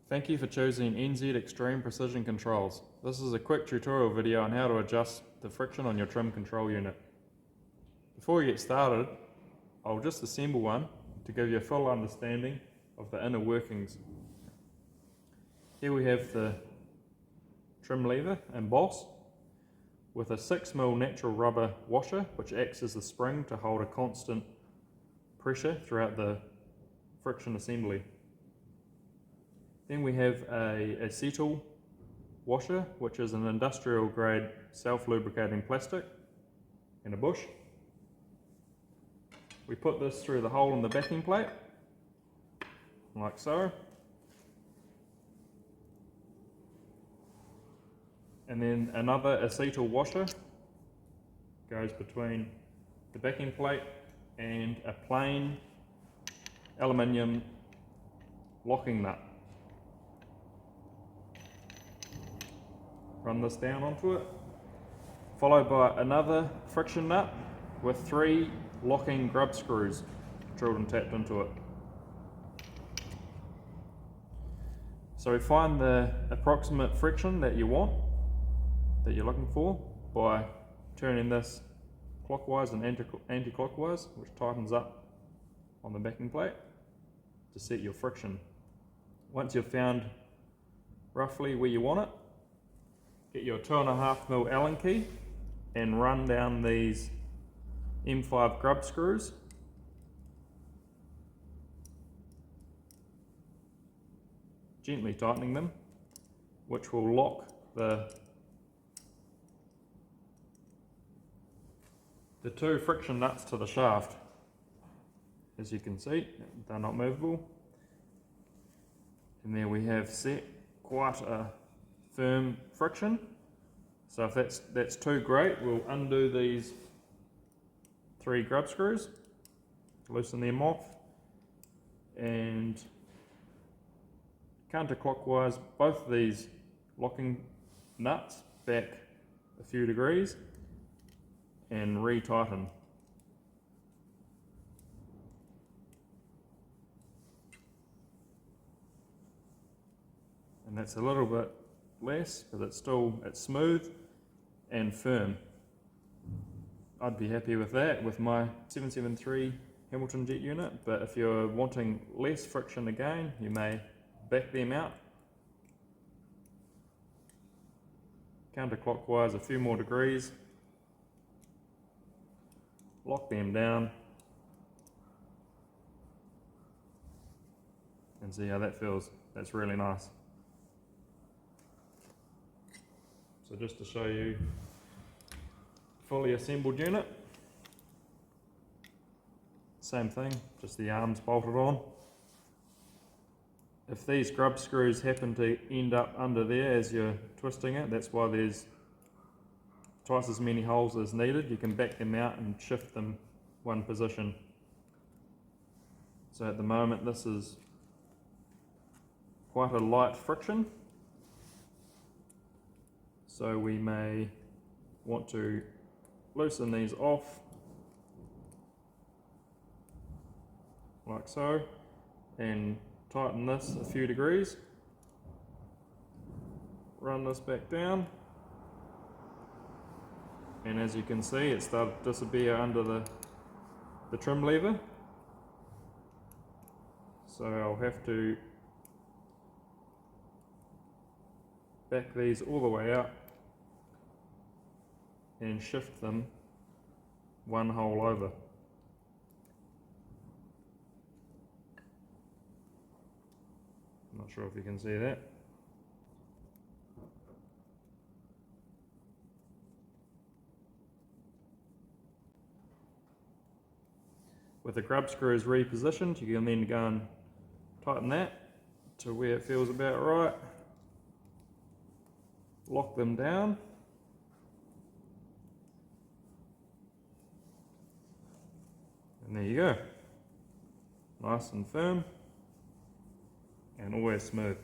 Thank you for choosing NZ Extreme Precision Controls. This is a quick tutorial video on how to adjust the friction on your trim control unit. Before we get started, I'll just assemble one to give you a full understanding of the inner workings. Here we have the trim lever and boss with a 6mm natural rubber washer which acts as the spring to hold a constant pressure throughout the friction assembly. Then we have a acetal washer, which is an industrial grade self-lubricating plastic, and a bush. We put this through the hole in the backing plate, like so. And then another acetal washer goes between the backing plate and a plain aluminium locking nut. Run this down onto it, followed by another friction nut with 3 locking grub screws drilled and tapped into it. So we find the approximate friction that you want, that you're looking for, by turning this clockwise and anti-clockwise, which tightens up on the backing plate to set your friction. Once you've found roughly where you want it, get your 2.5mm Allen key and run down these M5 grub screws. Gently tightening them, which will lock the 2 friction nuts to the shaft. As you can see, they're not movable. And there we have set quite a firm friction. So if that's too great, we'll undo these 3 grub screws, loosen them off, and counterclockwise both these locking nuts back a few degrees and re-tighten. And that's a little bit less, but it's smooth and firm. I'd be happy with that with my 773 Hamilton jet unit, but if you're wanting less friction again, you may back them out counterclockwise a few more degrees, lock them down, and see how that feels. That's really nice. So just to show you fully assembled unit, same thing, just the arms bolted on. If these grub screws happen to end up under there as you're twisting it, that's why there's twice as many holes as needed. You can back them out and shift them one position. So at the moment this is quite a light friction, so we may want to loosen these off like so and tighten this a few degrees, run this back down, and as you can see it started to disappear under the trim lever, so I'll have to back these all the way out and shift them one hole over. I'm not sure if you can see that. With the grub screws repositioned, you can then go and tighten that to where it feels about right. Lock them down. And there you go. Nice and firm and always smooth.